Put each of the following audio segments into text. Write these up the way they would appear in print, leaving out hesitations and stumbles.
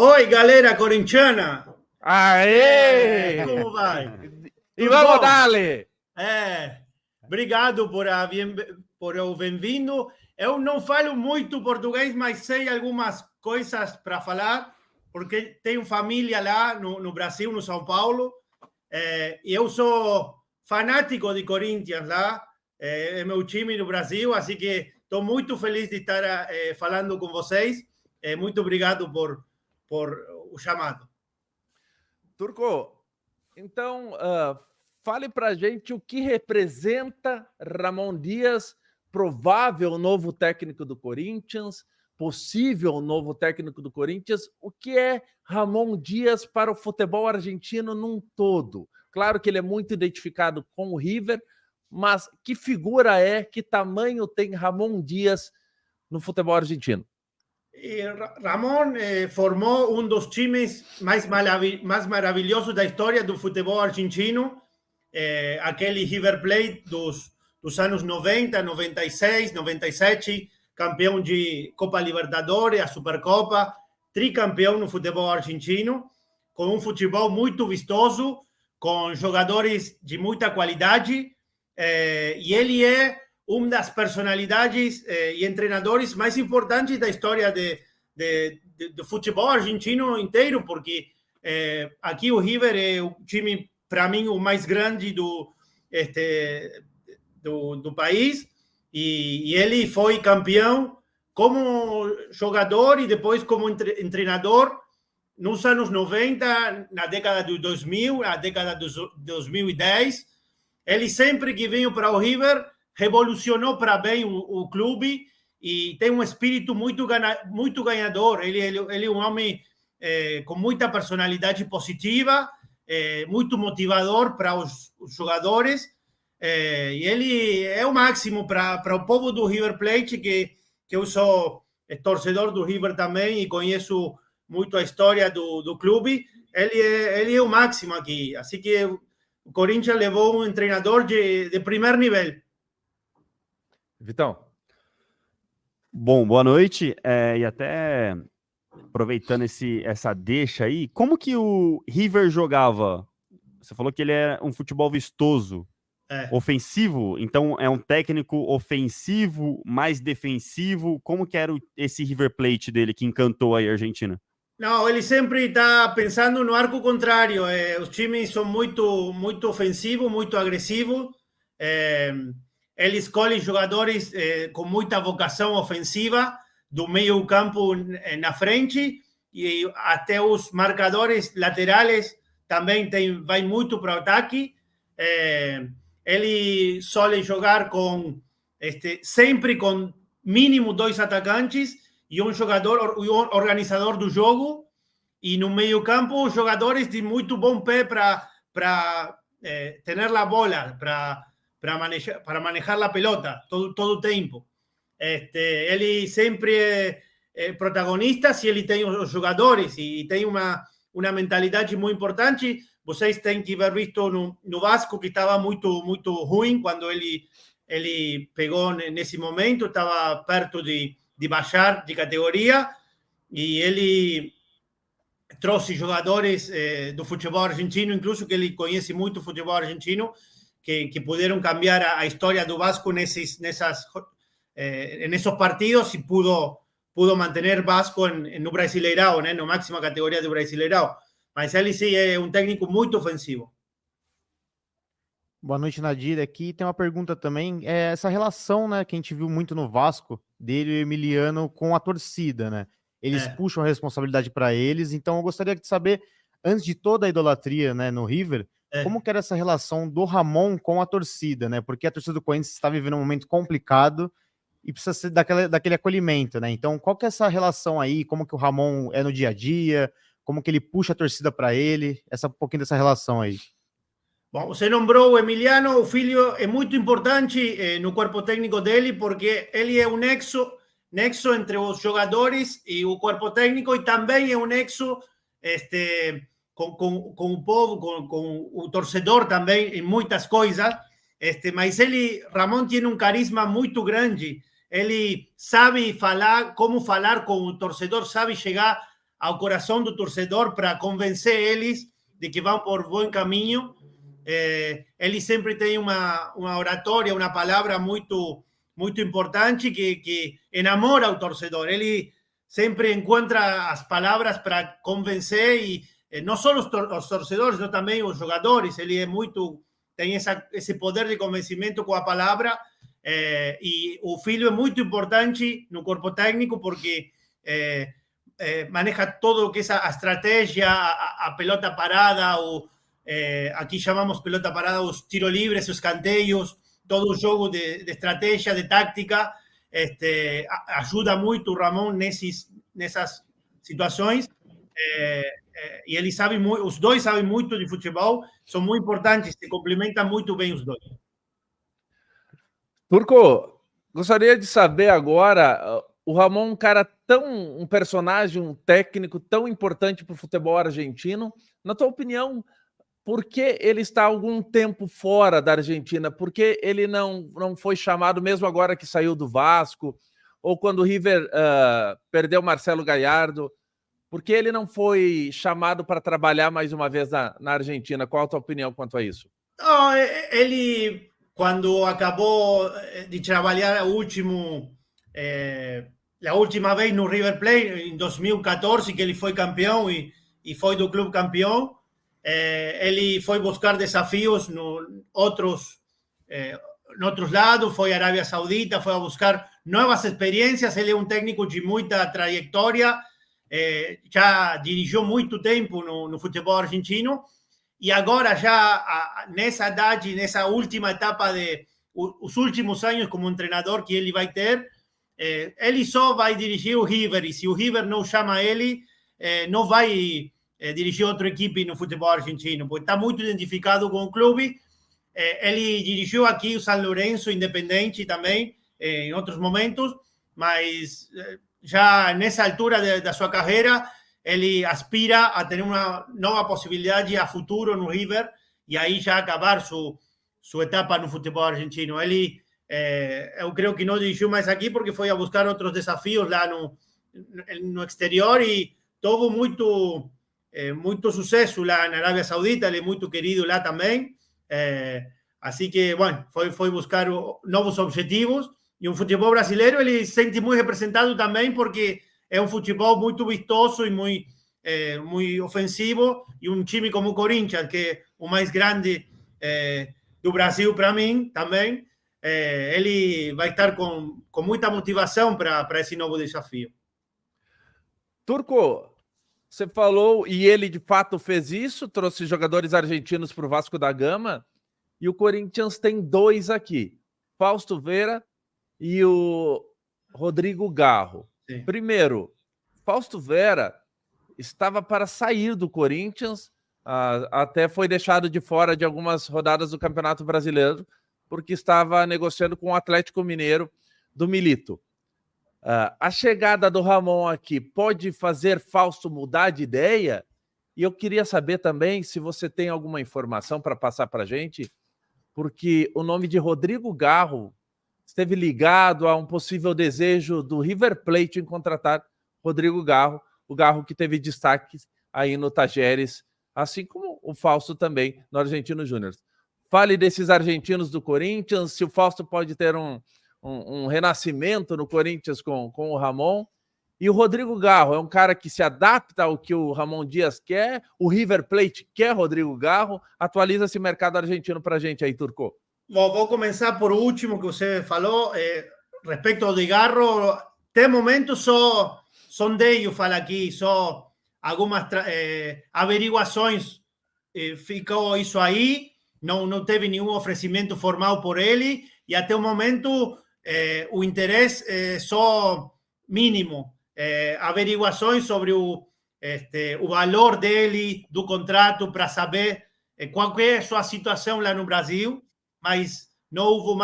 Oi, galera corintiana! Aê! Como vai? E vamos dale! Obrigado por o bem-vindo. Eu não falo muito português, mas sei algumas coisas para falar, porque tenho família lá no Brasil, no São Paulo, e eu sou fanático de Corinthians lá, é meu time no Brasil, assim que estou muito feliz de estar falando com vocês. Muito obrigado por o chamado. Turco, então fale pra gente o que representa Ramon Dias, provável novo técnico do Corinthians, possível novo técnico do Corinthians. O que é Ramon Dias para o futebol argentino num todo? Claro que ele é muito identificado com o River, mas que figura é, que tamanho tem Ramon Dias no futebol argentino? Ramon formou um dos times mais maravilhosos da história do futebol argentino, aquele River Plate dos anos 90, 96, 97, campeão de Copa Libertadores, a Supercopa, tricampeão no futebol argentino, com um futebol muito vistoso, com jogadores de muita qualidade, e ele é uma das personalidades e treinadores mais importantes da história do futebol argentino inteiro, porque aqui o River é o time, para mim, o mais grande do país, e ele foi campeão como jogador e depois como treinador nos anos 90, na década de 2000, na década de 2010. Ele sempre que veio para o River revolucionou para bem o clube e tem um espírito muito ganhador. Ele é um homem com muita personalidade positiva, muito motivador para os jogadores, e ele é o máximo para o povo do River Plate, que eu sou torcedor do River também e conheço muito a história do clube. Ele é o máximo aqui, assim que o Corinthians levou um treinador de primeiro nível. Vitão. Bom, boa noite, e até aproveitando essa deixa aí, como que o River jogava? Você falou que ele é um futebol vistoso, ofensivo, então é um técnico ofensivo, mais defensivo, como que era esse River Plate dele que encantou aí a Argentina? Não, ele sempre está pensando no arco contrário, os times são muito ofensivos, muito agressivos, ele escolhe jogadores com muita vocação ofensiva, do meio campo na frente, e até os marcadores laterais também vai muito para o ataque. Ele sobe jogar sempre com mínimo 2 atacantes e um jogador, um organizador do jogo, e no meio campo jogadores de muito bom pé para ter a bola, para manejar a pelota todo o tempo. Ele sempre é protagonista se ele tem os jogadores e tem uma mentalidade muito importante. Vocês têm que ver visto no Vasco, que estava muito ruim quando ele pegou nesse momento, estava perto de baixar de categoria, e ele trouxe jogadores do futebol argentino, incluso que ele conhece muito o futebol argentino, que puderam cambiar a história do Vasco nesses partidos, e pudo manter Vasco no Brasileirão, né, na máxima categoria do Brasileirão. Mas ele sim é um técnico muito ofensivo. Boa noite, Nadir. Aqui tem uma pergunta também. Essa relação, né, que a gente viu muito no Vasco, dele e o Emiliano com a torcida, né? Eles puxam a responsabilidade para eles. Então, eu gostaria de saber, antes de toda a idolatria, né, no River, como que era essa relação do Ramon com a torcida, né? Porque a torcida do Corinthians está vivendo um momento complicado e precisa ser daquele acolhimento, né? Então, qual que é essa relação aí? Como que o Ramon é no dia a dia? Como que ele puxa a torcida para ele? Um pouquinho dessa relação aí. Bom, você nombrou o Emiliano, o filho é muito importante no corpo técnico dele, porque ele é um nexo entre os jogadores e o corpo técnico, e também é um nexo com o povo, com o torcedor também, em muitas coisas. Mas Ramon tem um carisma muito grande. Ele sabe como falar com o torcedor, sabe chegar ao coração do torcedor para convencer eles de que vão por bom caminho. Ele sempre tem uma oratória, uma palavra muito importante que enamora o torcedor. Ele sempre encontra as palavras para convencer e não só os torcedores, mas também os jogadores. Ele tem esse poder de convencimento com a palavra, e o filho é muito importante no corpo técnico porque maneja todo o que é a estratégia, a pelota parada, aqui chamamos pelota parada os tiros livres, os escanteios, todo o jogo de estratégia, de tática. Ajuda muito o Ramon nessas situações, e ele sabe muito, os dois sabem muito de futebol, são muito importantes, se complementam muito bem os dois. Turco, gostaria de saber agora, o Ramon, um personagem, um técnico tão importante para o futebol argentino, na tua opinião, por que ele está há algum tempo fora da Argentina? Por que ele não foi chamado, mesmo agora que saiu do Vasco, ou quando o River perdeu Marcelo Gallardo? Por que ele não foi chamado para trabalhar mais uma vez na Argentina? Qual a tua opinião quanto a isso? Ele, quando acabou de trabalhar a última vez no River Plate, em 2014, que ele foi campeão e foi do clube campeão, ele foi buscar desafios em outros lados, foi à Arábia Saudita, foi a buscar novas experiências. Ele é um técnico de muita trajetória, já dirigiu muito tempo no futebol argentino, e agora já nessa idade, nessa última etapa os últimos anos como treinador que ele vai ter, ele só vai dirigir o River, e se o River não chama ele, não vai dirigir outra equipe no futebol argentino, porque está muito identificado com o clube. Ele dirigiu aqui o San Lorenzo, Independente também, em outros momentos, mas já nessa altura da sua carreira, ele aspira a ter uma nova possibilidade a futuro no River, e aí já acabar sua etapa no futebol argentino. Ele, eu creio que não dirigiu mais aqui porque foi a buscar outros desafios lá no exterior, e teve muito sucesso lá na Arábia Saudita. Ele é muito querido lá também. Assim que, bueno, foi buscar novos objetivos, e o futebol brasileiro ele se sente muito representado também porque é um futebol muito vistoso e muito ofensivo, e um time como o Corinthians, que é o mais grande do Brasil para mim também, ele vai estar com muita motivação para esse novo desafio. Turco, você falou, e ele de fato fez isso, trouxe jogadores argentinos para o Vasco da Gama, e o Corinthians tem dois aqui, Fausto Vera e o Rodrigo Garro. Sim. Primeiro, Fausto Vera estava para sair do Corinthians, até foi deixado de fora de algumas rodadas do Campeonato Brasileiro, porque estava negociando com o Atlético Mineiro do Milito. A chegada do Ramon aqui pode fazer Fausto mudar de ideia? E eu queria saber também se você tem alguma informação para passar para a gente, porque o nome de Rodrigo Garro esteve ligado a um possível desejo do River Plate em contratar Rodrigo Garro, o Garro que teve destaque aí no Tajeres, assim como o Fausto também no Argentino Júnior. Fale desses argentinos do Corinthians, se o Fausto pode ter um renascimento no Corinthians com o Ramon. E o Rodrigo Garro é um cara que se adapta ao que o Ramon Dias quer, o River Plate quer Rodrigo Garro. Atualiza esse mercado argentino para a gente aí, Turco. Vou começar por o último que você falou, respeito ao de Garro. Até momento só sondeio, fala aqui, só algumas averiguações, ficou isso aí, não teve nenhum oferecimento formal por ele, e até o momento o interesse é só mínimo. Averiguações sobre o valor dele, do contrato, para saber qual é a sua situação lá no Brasil, mas não houve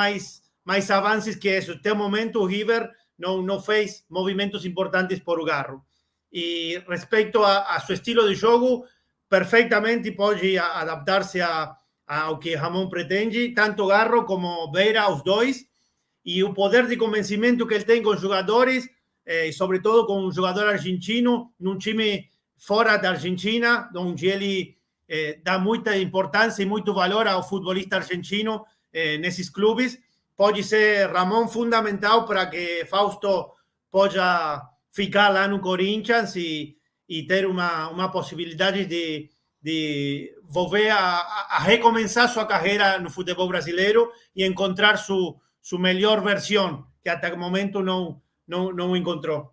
mais avanços que isso. Até o momento o River não fez movimentos importantes por o Garro. E respeito a seu estilo de jogo, perfeitamente pode adaptar-se ao que Ramon pretende, tanto Garro como Vera, os dois, e o poder de convencimento que ele tem com os jogadores e sobretudo com um jogador argentino, num time fora da Argentina, onde ele dá muita importância e muito valor ao futebolista argentino nesses clubes. Pode ser Ramon fundamental para que Fausto possa ficar lá no Corinthians e ter uma possibilidade de volver a recomeçar sua carreira no futebol brasileiro e encontrar sua melhor versão, que até o momento não encontrou.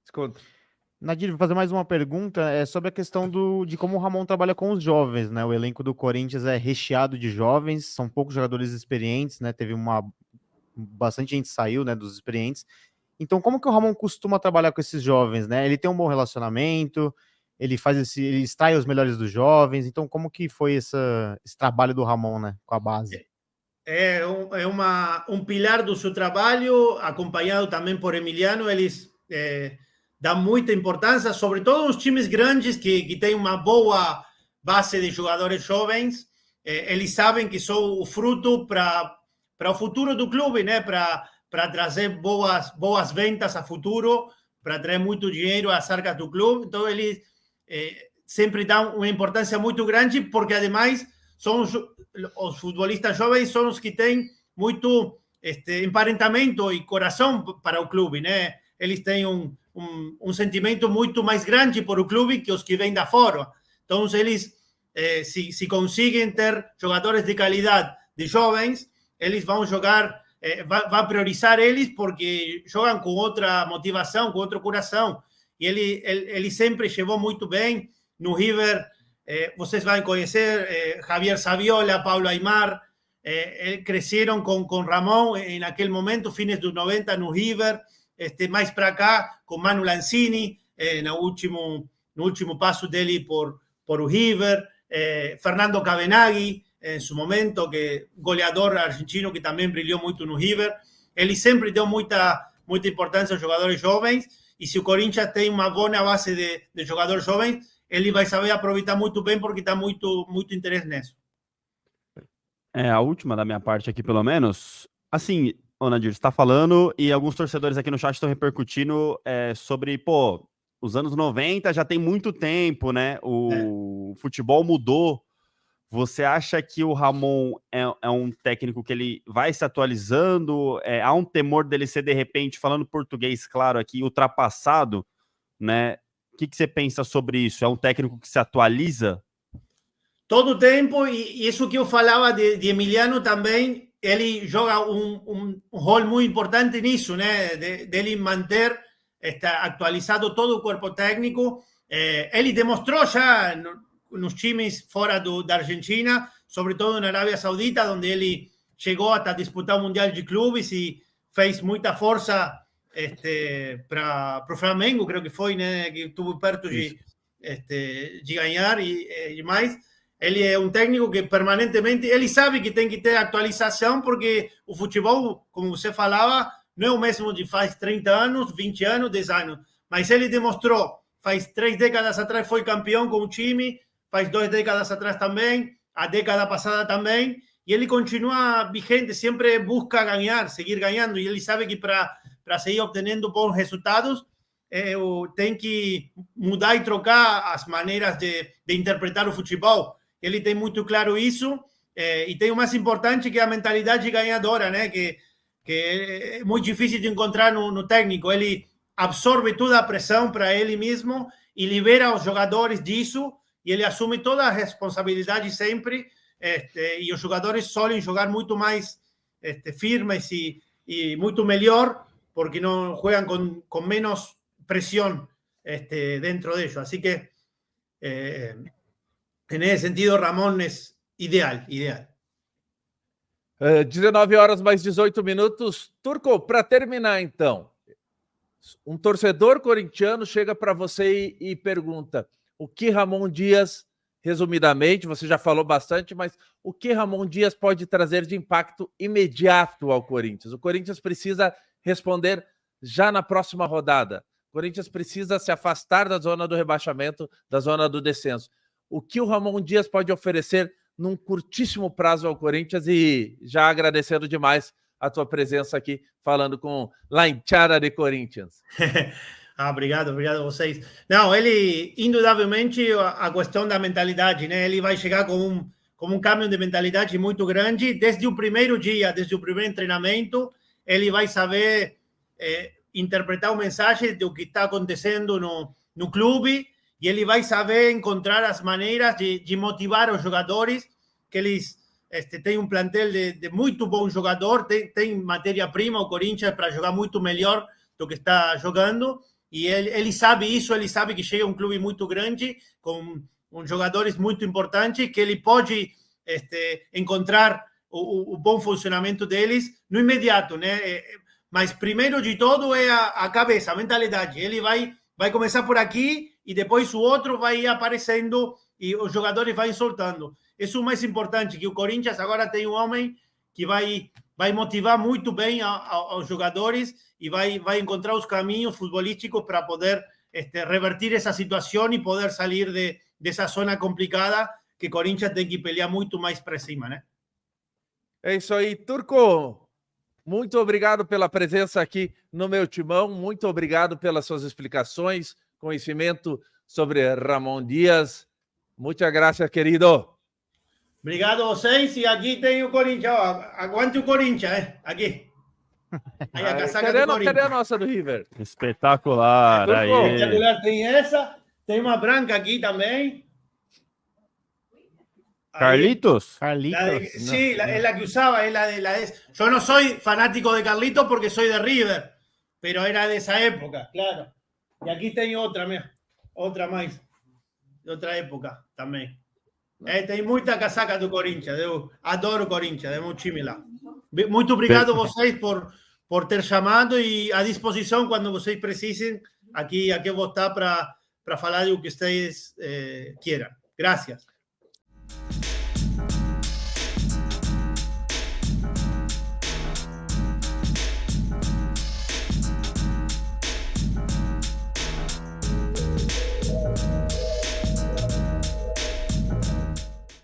Escuta. Nadir, vou fazer mais uma pergunta sobre a questão de como o Ramon trabalha com os jovens, né? O elenco do Corinthians é recheado de jovens, são poucos jogadores experientes, né? Bastante gente saiu, né, dos experientes. Então, como que o Ramon costuma trabalhar com esses jovens, né? Ele tem um bom relacionamento, ele extrai os melhores dos jovens. Então, como que foi esse trabalho do Ramon, né, com a base? É um pilar do seu trabalho, acompanhado também por Emiliano. Eles dão muita importância, sobretudo os times grandes que têm uma boa base de jogadores jovens. Eles sabem que são o fruto para o futuro do clube, né? Para trazer boas ventas a futuro, para trazer muito dinheiro às arcas do clube. Então, eles sempre dão uma importância muito grande, porque, ademais, são os futebolistas jovens são os que têm muito emparentamento e coração para o clube, né? Eles têm um sentimento muito mais grande por o clube que os que vêm da fora. Então, eles, se conseguem ter jogadores de qualidade de jovens, eles vão jogar, vai priorizar eles porque jogam com outra motivação, com outro coração. E ele sempre chegou muito bem no River. Vocês vão conhecer Javier Saviola, Paulo Aimar, cresceram com Ramon naquele momento, fines dos 90 no River, mais para cá com Manu Lanzini, no último passo dele por o River, Fernando Cavenaghi, em seu momento, que goleador argentino que também brilhou muito no River. Ele sempre deu muita importância aos jogadores jovens, e se o Corinthians tem uma boa base de jogadores jovens, ele vai saber aproveitar muito bem, porque está muito interesse nisso. A última da minha parte aqui, pelo menos. Assim, Nadir, você está falando, e alguns torcedores aqui no chat estão repercutindo sobre, os anos 90 já tem muito tempo, né? O futebol mudou. Você acha que o Ramon é um técnico que ele vai se atualizando? Há um temor dele ser, de repente, falando português claro aqui, ultrapassado, né? O que você pensa sobre isso? É um técnico que se atualiza? Todo o tempo, e isso que eu falava de Emiliano também, ele joga um rol muito importante nisso, né? Dele manter atualizado todo o corpo técnico. Ele demonstrou já nos times fora da Argentina, sobretudo na Arábia Saudita, onde ele chegou até disputar o Mundial de Clubes e fez muita força para o Flamengo, creio que foi, né? Que estuvo perto de ganhar e mais. Ele é um técnico que permanentemente, ele sabe que tem que ter atualização, porque o futebol, como você falava, não é o mesmo de faz 30 anos, 20 anos, 10 anos. Mas ele demonstrou, faz 3 décadas atrás foi campeão com o time, faz 2 décadas atrás também, a década passada também, e ele continua vigente, sempre busca ganhar, seguir ganhando, e ele sabe que para seguir obtendo bons resultados, tem que mudar e trocar as maneiras de interpretar o futebol. Ele tem muito claro isso, e tem o mais importante, que é a mentalidade ganhadora, né? Que é muito difícil de encontrar no técnico. Ele absorve toda a pressão para ele mesmo e libera os jogadores disso, e ele assume toda a responsabilidade sempre, e os jogadores solem jogar muito mais firmes e muito melhor, porque não jogam com menos pressão dentro de ellos. Así que en ese sentido, Ramón es ideal. 19 horas mais 18 minutos. Turco, para terminar então, um torcedor corintiano chega para você e pergunta o que Ramon Dias, resumidamente, você já falou bastante, mas o que Ramon Dias pode trazer de impacto imediato ao Corinthians? O Corinthians precisa responder já na próxima rodada. O Corinthians precisa se afastar da zona do rebaixamento, da zona do descenso. O que o Ramon Dias pode oferecer num curtíssimo prazo ao Corinthians? E já agradecendo demais a tua presença aqui, falando com La Hinchada de Corinthians. Obrigado a vocês. Não, ele, indudablemente, a questão da mentalidade, né? Ele vai chegar com um câmbio de mentalidade muito grande. Desde o primeiro dia, desde o primeiro treinamento, ele vai saber interpretar o mensagem do que está acontecendo no clube, e ele vai saber encontrar as maneiras de motivar os jogadores, que eles têm um plantel de muito bom jogador, tem matéria-prima, o Corinthians, para jogar muito melhor do que está jogando. E ele sabe isso, ele sabe que chega um clube muito grande, com jogadores muito importantes, que ele pode encontrar o bom funcionamento deles no imediato, né? Mas primeiro de tudo é a cabeça, a mentalidade. Ele vai começar por aqui e depois o outro vai aparecendo e os jogadores vão soltando. Isso é o mais importante, que o Corinthians agora tem um homem que vai motivar muito bem aos jogadores e vai encontrar os caminhos futebolísticos para poder revertir essa situação e poder sair dessa zona complicada que o Corinthians tem que pelear muito mais para cima, né? É isso aí, Turco. Muito obrigado pela presença aqui no meu timão. Muito obrigado pelas suas explicações, conhecimento sobre Ramon Dias. Muchas gracias, querido. Obrigado a vocês. E aqui tem o Corinthians. Aguante o Corinthians, Aqui. Aí a casaca do Corinthians. Cadê a nossa do River? Espetacular. Aí. Espetacular. Tem essa. Tem uma branca aqui também. Carlitos? Sí, es la que usaba. Yo no soy fanático de Carlitos porque soy de River, pero era de esa época, claro. Y aquí tengo otra más, de otra época también. Tem muita casaca do Corinthians. Adoro o Corinthians, é muito time lá. Muito obrigado a vocês por ter chamado e à disposição quando vocês precisem. Aqui eu vou estar para falar do que vocês queiram. Gracias.